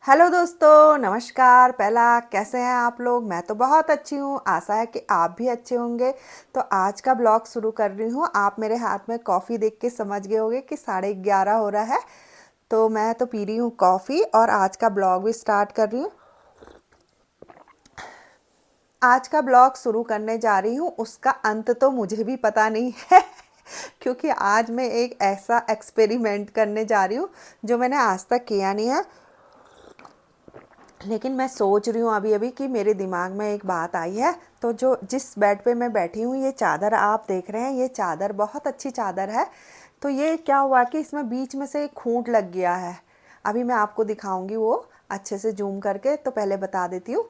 Hello दोस्तों, नमस्कार। पहला कैसे हैं आप लोग? मैं तो बहुत अच्छी हूँ। आशा है कि आप भी अच्छे होंगे। तो आज का ब्लॉग शुरू कर रही हूँ। आप मेरे हाथ में कॉफ़ी देख के समझ गए होंगे कि 11:30 हो रहा है। तो मैं तो पी रही हूँ कॉफ़ी और आज का ब्लॉग भी स्टार्ट कर रही हूँ। आज का ब्लॉग शुरू करने जा रही हूँ, उसका अंत तो मुझे भी पता नहीं है क्योंकि आज मैं एक ऐसा एक्सपेरिमेंट करने जा रही हूँ जो मैंने आज तक किया नहीं है। लेकिन मैं सोच रही हूँ अभी अभी कि मेरे दिमाग में एक बात आई है। तो जो जिस बेड पे मैं बैठी हूँ, ये चादर आप देख रहे हैं, ये चादर बहुत अच्छी चादर है। तो ये क्या हुआ कि इसमें बीच में से एक खूंट लग गया है। अभी मैं आपको दिखाऊंगी वो अच्छे से जूम करके। तो पहले बता देती हूँ।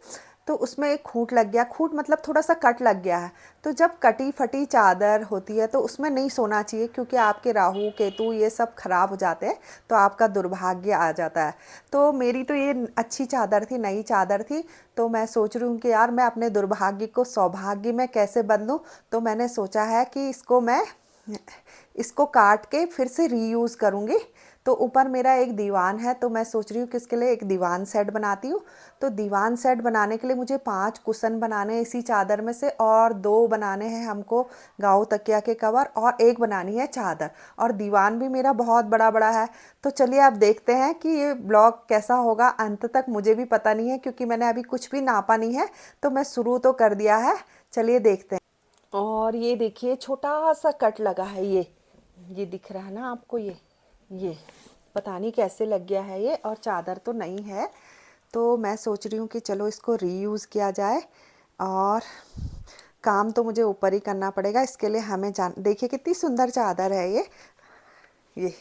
तो उसमें एक खूंट लग गया। खूंट मतलब थोड़ा सा कट लग गया है। तो जब कटी फटी चादर होती है तो उसमें नहीं सोना चाहिए, क्योंकि आपके राहु केतु ये सब खराब हो जाते हैं, तो आपका दुर्भाग्य आ जाता है। तो मेरी तो ये अच्छी चादर थी, नई चादर थी। तो मैं सोच रही हूँ कि यार मैं अपने दुर्भाग्य को सौभाग्य में कैसे बदलूँ। तो मैंने सोचा है कि इसको काट के फिर से रीयूज़ करूँगी। तो ऊपर मेरा एक दीवान है, तो मैं सोच रही हूँ कि इसके लिए एक दीवान सेट बनाती हूँ। तो दीवान सेट बनाने के लिए मुझे 5 कुशन बनाने हैं इसी चादर में से, और 2 बनाने हैं हमको गाँव तकिया के कवर, और एक बनानी है चादर। और दीवान भी मेरा बहुत बड़ा बड़ा है। तो चलिए अब देखते हैं कि ये ब्लॉग कैसा होगा। अंत तक मुझे भी पता नहीं है, क्योंकि मैंने अभी कुछ भी नापा नहीं है। तो मैं शुरू तो कर दिया है, चलिए देखते हैं। और ये देखिए छोटा सा कट लगा है। ये दिख रहा है ना आपको? ये पता नहीं कैसे लग गया है ये, और चादर तो नहीं है। तो मैं सोच रही हूँ कि चलो इसको रीयूज़ किया जाए। और काम तो मुझे ऊपर ही करना पड़ेगा। इसके लिए हमें जान देखिए कितनी सुंदर चादर है ये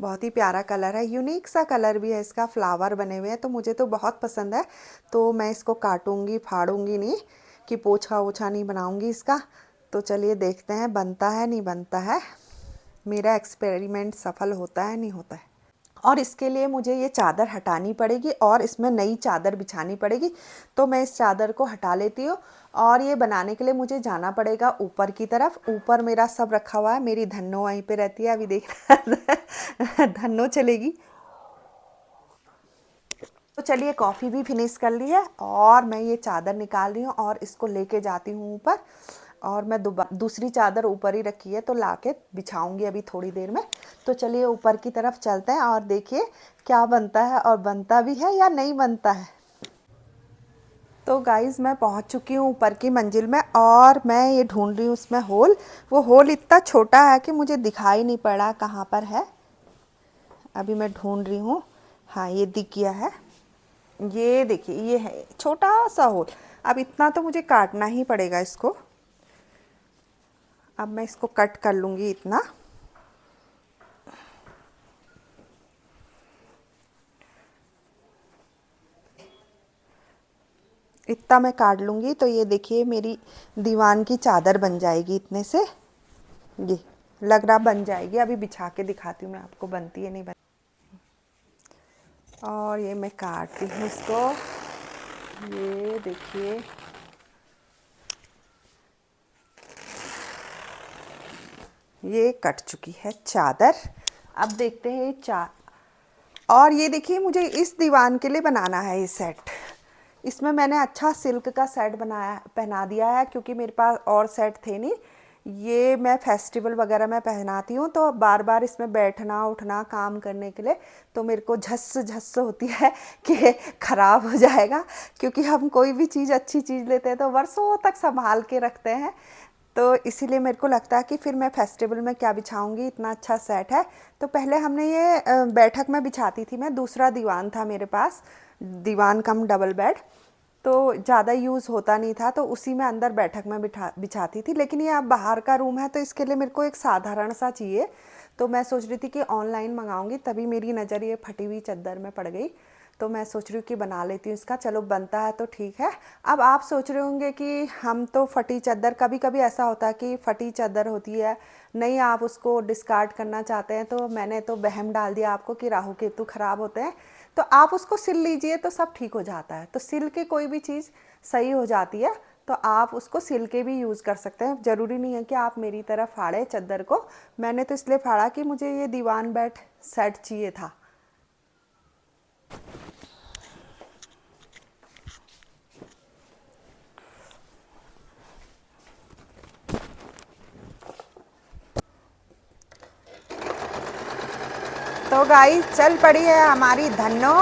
बहुत ही प्यारा कलर है, यूनिक सा कलर भी है इसका, फ्लावर बने हुए हैं। तो मुझे तो बहुत पसंद है। तो मैं इसको काटूंगी, फाड़ूंगी नहीं, कि पोछा ओछा नहीं बनाऊंगी इसका। तो चलिए देखते हैं बनता है नहीं बनता है, मेरा एक्सपेरिमेंट सफल होता है नहीं होता है। और इसके लिए मुझे ये चादर हटानी पड़ेगी और इसमें नई चादर बिछानी पड़ेगी। तो मैं इस चादर को हटा लेती हूँ। और ये बनाने के लिए मुझे जाना पड़ेगा ऊपर की तरफ। ऊपर मेरा सब रखा हुआ है, मेरी धन्नो वहीं पे रहती है। अभी देख धन्नो चलेगी। तो चलिए कॉफ़ी भी फिनिश कर ली है, और मैं ये चादर निकाल रही हूँ और इसको लेके जाती हूँ ऊपर। और मैं दूसरी चादर ऊपर ही रखी है, तो लाके बिछाऊंगी अभी थोड़ी देर में। तो चलिए ऊपर की तरफ चलते हैं और देखिए क्या बनता है, और बनता भी है या नहीं बनता है। तो गाइज़ मैं पहुंच चुकी हूँ ऊपर की मंजिल में, और मैं ये ढूंढ रही हूँ उसमें होल। वो होल इतना छोटा है कि मुझे दिखाई नहीं पड़ा कहाँ पर है। अभी मैं ढूंढ रही हूँ। हाँ, ये दिख गया है। ये देखिए ये है छोटा सा होल। अब इतना तो मुझे काटना ही पड़ेगा इसको। अब मैं इसको कट कर लूँगी इतना। इतना मैं काट लूँगी तो ये देखिए मेरी दीवान की चादर बन जाएगी इतने से। ये लग रहा बन जाएगी। अभी बिछा के दिखाती हूँ मैं आपको बनती है नहीं बनती। और ये मैं काटती हूँ इसको। ये देखिए ये कट चुकी है चादर। अब देखते हैं और ये देखिए मुझे इस दीवान के लिए बनाना है ये सेट। इसमें मैंने अच्छा सिल्क का सेट बनाया पहना दिया है, क्योंकि मेरे पास और सेट थे नहीं। ये मैं फेस्टिवल वगैरह में पहनाती हूँ, तो बार बार इसमें बैठना उठना काम करने के लिए तो मेरे को झस्स झस्स होती है कि ख़राब हो जाएगा। क्योंकि हम कोई भी चीज़ अच्छी चीज़ लेते हैं तो वर्षों तक संभाल के रखते हैं। तो इसीलिए मेरे को लगता है कि फिर मैं फेस्टिवल में क्या बिछाऊंगी, इतना अच्छा सेट है। तो पहले हमने ये बैठक में बिछाती थी मैं, दूसरा दीवान था मेरे पास, दीवान कम डबल बेड। तो ज़्यादा यूज़ होता नहीं था, तो उसी में अंदर बैठक में बिछाती थी। लेकिन ये अब बाहर का रूम है, तो इसके लिए मेरे को एक साधारण सा चाहिए। तो मैं सोच रही थी कि ऑनलाइन मंगाऊंगी, तभी मेरी नज़र ये फटी हुई चादर में पड़ गई। तो मैं सोच रही हूँ कि बना लेती हूँ इसका। चलो बनता है तो ठीक है। अब आप सोच रहे होंगे कि हम तो फटी चादर, कभी कभी ऐसा होता है कि फटी चादर होती है, नहीं आप उसको डिस्कार्ड करना चाहते हैं। तो मैंने तो वहम डाल दिया आपको कि राहु केतु खराब होते हैं, तो आप उसको सिल लीजिए तो सब ठीक हो जाता है। तो सिल के कोई भी चीज़ सही हो जाती है। तो आप उसको सिल के भी यूज़ कर सकते हैं। ज़रूरी नहीं है कि आप मेरी तरह फाड़े चादर को। मैंने तो इसलिए फाड़ा कि मुझे ये दीवान बेड सेट चाहिए था। तो गाइस चल पड़ी है हमारी धन्नो,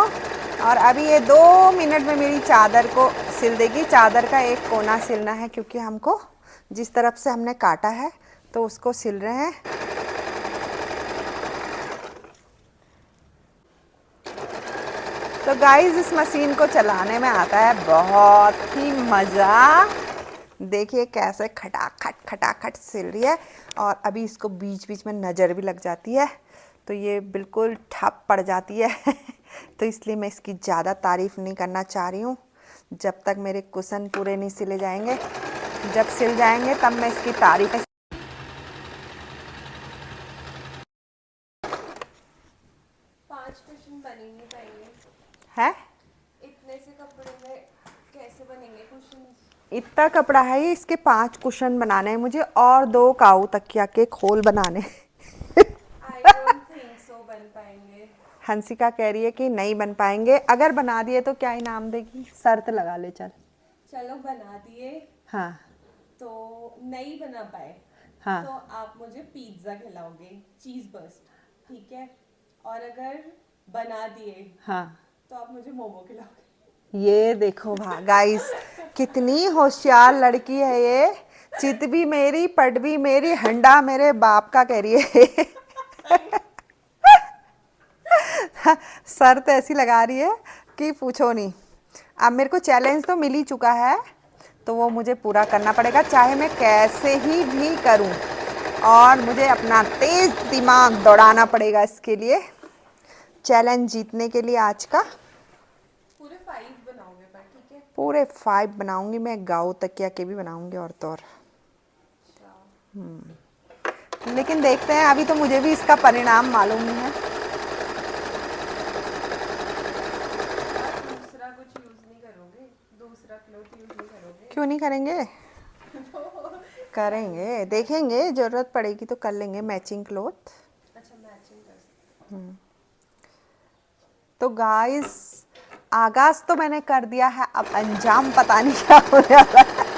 और अभी ये 2 मिनट में मेरी चादर को सिल देगी। चादर का एक कोना सिलना है क्योंकि हमको जिस तरफ से हमने काटा है तो उसको सिल रहे हैं। तो गाइस इस मशीन को चलाने में आता है बहुत ही मज़ा। देखिए कैसे खटाखट सिल रही है, और अभी इसको बीच बीच में नज़र भी लग जाती है तो ये बिल्कुल ठप पड़ जाती है तो इसलिए मैं इसकी ज़्यादा तारीफ़ नहीं करना चाह रही हूँ जब तक मेरे कुशन पूरे नहीं सिले जाएंगे। जब सिल जाएंगे तब मैं इसकी तारीफ़। 5 कुशन बन ही नहीं पाएंगे है इतने से कपड़े में, कैसे बनेंगे कुशन? इतना कपड़ा है ये, इसके 5 कुशन बनाने हैं मुझे और 2 काऊ तकिया के खोल बनाने आई डोंट थिंक सो बन पाएंगे। हंसिका कह रही है कि नहीं बन पाएंगे। अगर बना दिए तो क्या इनाम देगी? शर्त लगा ले चल। चलो बना दिए हाँ तो नहीं बना पाए हाँ तो आप मुझे पिज्जा खिलाओगे, चीज बर्स्ट, ठीक है? और अगर बना दिए हाँ तो आप मुझे मोमो खिलाओगे। ये देखो गाइस कितनी होशियार लड़की है ये। चित भी मेरी, पट भी मेरी, हंडा मेरे बाप का कह रही है शर्त ऐसी लगा रही है कि पूछो नहीं। अब मेरे को चैलेंज तो मिल ही चुका है तो वो मुझे पूरा करना पड़ेगा, चाहे मैं कैसे ही भी करूं, और मुझे अपना तेज दिमाग दौड़ाना पड़ेगा इसके लिए, चैलेंज जीतने के लिए आज का। पूरे 5 बनाओगे पर, ठीक है? पूरे 5 बनाऊंगी मैं, गाँव तकिया के भी बनाऊंगी और तो और। लेकिन देखते हैं, अभी तो मुझे भी इसका परिणाम मालूम नहीं है। दूसरा कुछ यूज नहीं करोगे? दूसरा क्लॉथ यूज नहीं करोगे? क्यों नहीं करेंगे? करेंगे, देखेंगे, जरूरत पड़ेगी तो कर लेंगे मैचिंग क्लॉथ। अच्छा, मैचिंग कर सकते। तो गाइस आगाज तो मैंने कर दिया है, अब अंजाम पता नहीं क्या होने वाला है।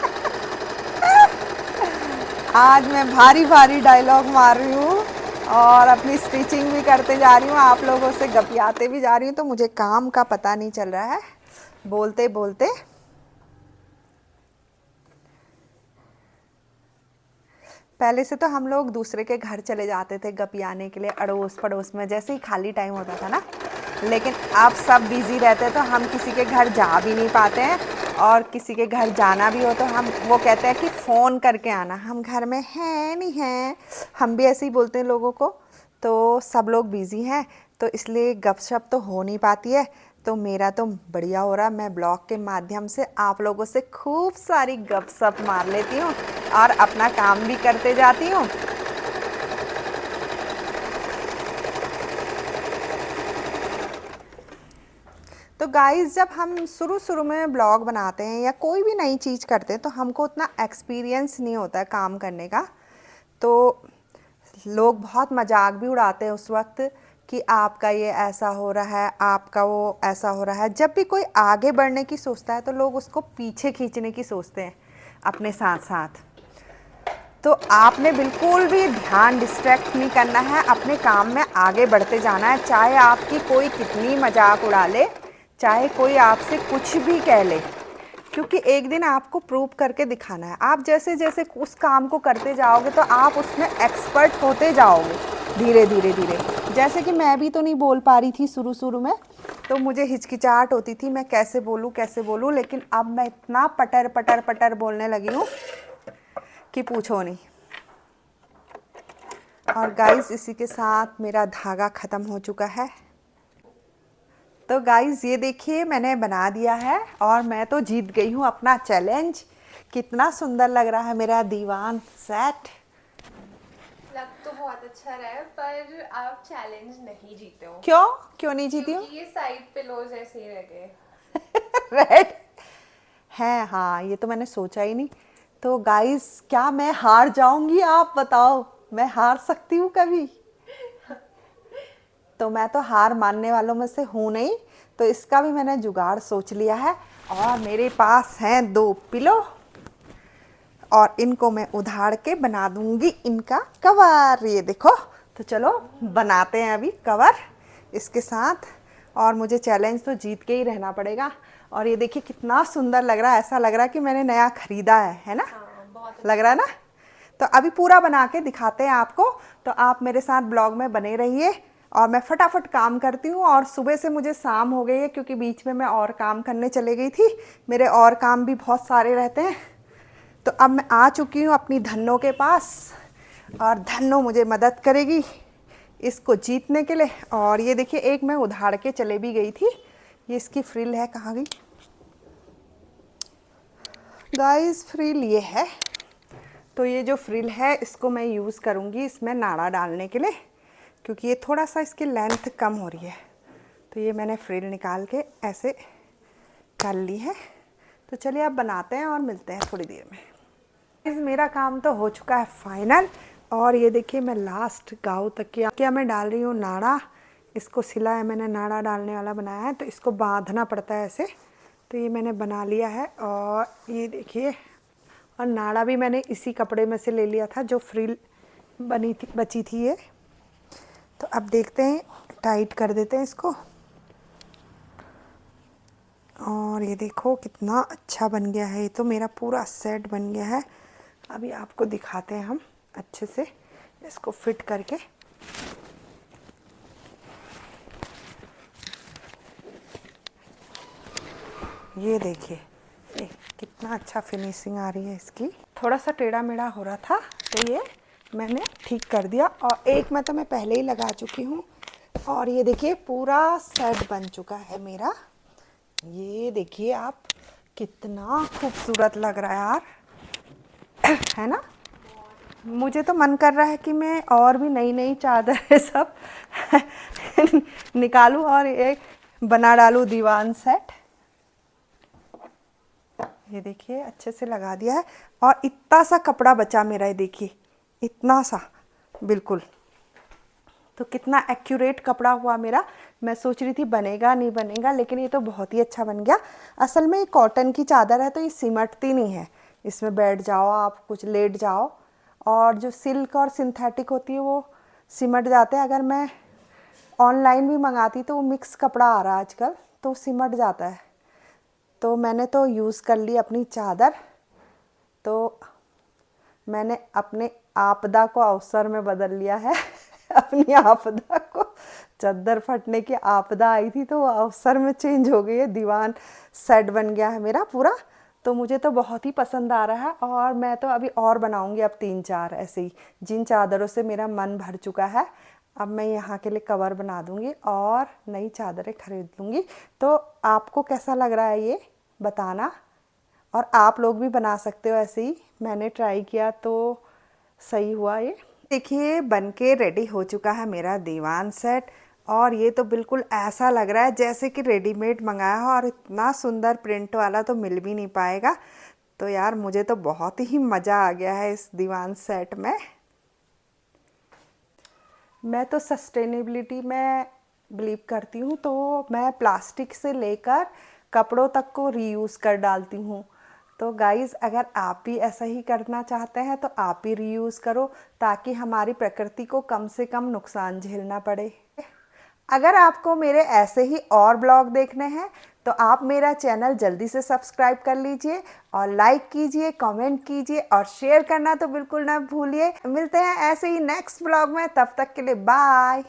आज मैं भारी भारी डायलॉग मार रही हूँ और अपनी स्टिचिंग भी करते जा रही हूँ, आप लोगों से गपियाते भी जा रही हूँ, तो मुझे काम का पता नहीं चल रहा है बोलते बोलते। पहले से तो हम लोग दूसरे के घर चले जाते थे गपियाने के लिए, अड़ोस पड़ोस में, जैसे ही खाली टाइम होता था ना। लेकिन अब सब बिजी रहते तो हम किसी के घर जा भी नहीं पाते हैं, और किसी के घर जाना भी हो तो हम वो कहते हैं कि फ़ोन करके आना, हम घर में हैं नहीं हैं, हम भी ऐसे ही बोलते हैं लोगों को। तो सब लोग बिज़ी हैं तो इसलिए गपशप तो हो नहीं पाती है। तो मेरा तो बढ़िया हो रहा, मैं ब्लॉग के माध्यम से आप लोगों से खूब सारी गपशप मार लेती हूँ और अपना काम भी करते जाती हूँ। तो गाइस जब हम शुरू में ब्लॉग बनाते हैं या कोई भी नई चीज़ करते हैं तो हमको उतना एक्सपीरियंस नहीं होता है काम करने का, तो लोग बहुत मजाक भी उड़ाते हैं उस वक्त कि आपका ये ऐसा हो रहा है, आपका वो ऐसा हो रहा है। जब भी कोई आगे बढ़ने की सोचता है तो लोग उसको पीछे खींचने की सोचते हैं अपने साथ साथ। तो आपने बिल्कुल भी ध्यान डिस्ट्रैक्ट नहीं करना है, अपने काम में आगे बढ़ते जाना है, चाहे आपकी कोई कितनी मजाक उड़ा ले, चाहे कोई आपसे कुछ भी कह ले, क्योंकि एक दिन आपको प्रूव करके दिखाना है। आप जैसे जैसे उस काम को करते जाओगे तो आप उसमें एक्सपर्ट होते जाओगे धीरे धीरे धीरे। जैसे कि मैं भी तो नहीं बोल पा रही थी शुरू में, तो मुझे हिचकिचाहट होती थी मैं कैसे बोलूँ, लेकिन अब मैं इतना पटर पटर पटर बोलने लगी हूँ कि पूछो नहीं। और गाइस इसी के साथ मेरा धागा ख़त्म हो चुका है। तो गाइस ये देखिए मैंने बना दिया है और मैं तो जीत गई हूँ अपना चैलेंज। कितना सुंदर लग रहा है मेरा दीवान सेट। लग तो बहुत अच्छा रहा है पर आप चैलेंज नहीं जीते हो। क्यों नहीं जीती हूँ? क्योंकि ये साइड पिलोज ऐसे ही रह गए। रेड है, हाँ ये तो मैंने सोचा ही नहीं। तो गाइस क्या मैं हार जाऊंगी? आप बताओ, मैं हार सकती हूँ कभी? तो मैं तो हार मानने वालों में से हूँ नहीं, तो इसका भी मैंने जुगाड़ सोच लिया है। और मेरे पास हैं 2 पिलो और इनको मैं उधार के बना दूंगी इनका कवर। ये देखो, तो चलो बनाते हैं अभी कवर। इसके साथ, और मुझे चैलेंज तो जीत के ही रहना पड़ेगा। और ये देखिए कितना सुंदर लग रहा है, ऐसा लग रहा है कि मैंने नया खरीदा है ना? हाँ, बहुत लग रहा है ना? तो अभी पूरा बना के दिखाते हैं आपको, तो आप मेरे साथ ब्लॉग में बने रहिए। और मैं फटाफट काम करती हूँ, और सुबह से मुझे शाम हो गई है क्योंकि बीच में मैं और काम करने चले गई थी, मेरे और काम भी बहुत सारे रहते हैं। तो अब मैं आ चुकी हूँ अपनी धन्नो के पास, और धन्नो मुझे मदद करेगी इसको जीतने के लिए। और ये देखिए एक मैं उधार के चले भी गई थी, ये इसकी फ्रिल है, कहाँ गई गाइस? फ्रिल ये है। तो ये जो फ्रिल है इसको मैं यूज़ करूँगी इसमें नाड़ा डालने के लिए, क्योंकि ये थोड़ा सा इसकी लेंथ कम हो रही है। तो ये मैंने फ्रिल निकाल के ऐसे कर ली है। तो चलिए अब बनाते हैं और मिलते हैं थोड़ी देर में। मेरा काम तो हो चुका है फाइनल, और ये देखिए मैं लास्ट गाँव तक क्या मैं डाल रही हूँ नाड़ा। इसको सिला है मैंने, नाड़ा डालने वाला बनाया है, तो इसको बांधना पड़ता है ऐसे। तो ये मैंने बना लिया है, और ये देखिए, और नाड़ा भी मैंने इसी कपड़े में से ले लिया था जो फ्रिल बची थी ये। तो अब देखते हैं, टाइट कर देते हैं इसको। और ये देखो कितना अच्छा बन गया है, ये तो मेरा पूरा सेट बन गया है। अभी आपको दिखाते हैं हम अच्छे से इसको फिट करके। ये देखिए कितना अच्छा फिनिशिंग आ रही है इसकी। थोड़ा सा टेढ़ा मेढ़ा हो रहा था, तो ये मैंने ठीक कर दिया, और एक में तो मैं पहले ही लगा चुकी हूँ। और ये देखिए पूरा सेट बन चुका है मेरा। ये देखिए आप, कितना खूबसूरत लग रहा है यार, है ना? मुझे तो मन कर रहा है कि मैं और भी नई नई चादर सब निकालूं और एक बना डालूं दीवान सेट। ये देखिए अच्छे से लगा दिया है, और इतना सा कपड़ा बचा मेरा, ये देखिए इतना सा, बिल्कुल। तो कितना एक्यूरेट कपड़ा हुआ मेरा। मैं सोच रही थी बनेगा नहीं बनेगा, लेकिन ये तो बहुत ही अच्छा बन गया। असल में ये कॉटन की चादर है, तो ये सिमटती नहीं है, इसमें बैठ जाओ आप, कुछ लेट जाओ। और जो सिल्क और सिंथेटिक होती है वो सिमट जाते हैं। अगर मैं ऑनलाइन भी मंगाती तो वो मिक्स कपड़ा आ रहा है आजकल, तो सिमट जाता है। तो मैंने तो यूज़ कर ली अपनी चादर। तो मैंने अपने आपदा को अवसर में बदल लिया है अपनी आपदा को, चादर फटने की आपदा आई थी तो वो अवसर में चेंज हो गई है। दीवान सेट बन गया है मेरा पूरा। तो मुझे तो बहुत ही पसंद आ रहा है, और मैं तो अभी और बनाऊंगी अब 3-4 ऐसे ही। जिन चादरों से मेरा मन भर चुका है, अब मैं यहाँ के लिए कवर बना दूंगी और नई चादरें खरीद लूँगी। तो आपको कैसा लग रहा है ये बताना, और आप लोग भी बना सकते हो ऐसे ही। मैंने ट्राई किया तो सही हुआ। ये देखिए बनके रेडी हो चुका है मेरा दीवान सेट, और ये तो बिल्कुल ऐसा लग रहा है जैसे कि रेडीमेड मंगाया हो, और इतना सुंदर प्रिंट वाला तो मिल भी नहीं पाएगा। तो यार मुझे तो बहुत ही मज़ा आ गया है इस दीवान सेट में। मैं तो सस्टेनेबिलिटी में बिलीव करती हूँ, तो मैं प्लास्टिक से लेकर कपड़ों तक को रीयूज़ कर डालती हूँ। तो गाइज़ अगर आप भी ऐसा ही करना चाहते हैं तो आप भी रीयूज़ करो, ताकि हमारी प्रकृति को कम से कम नुकसान झेलना पड़े। अगर आपको मेरे ऐसे ही और ब्लॉग देखने हैं तो आप मेरा चैनल जल्दी से सब्सक्राइब कर लीजिए, और लाइक कीजिए, कमेंट कीजिए, और शेयर करना तो बिल्कुल ना भूलिए। मिलते हैं ऐसे ही नेक्स्ट ब्लॉग में, तब तक के लिए बाय।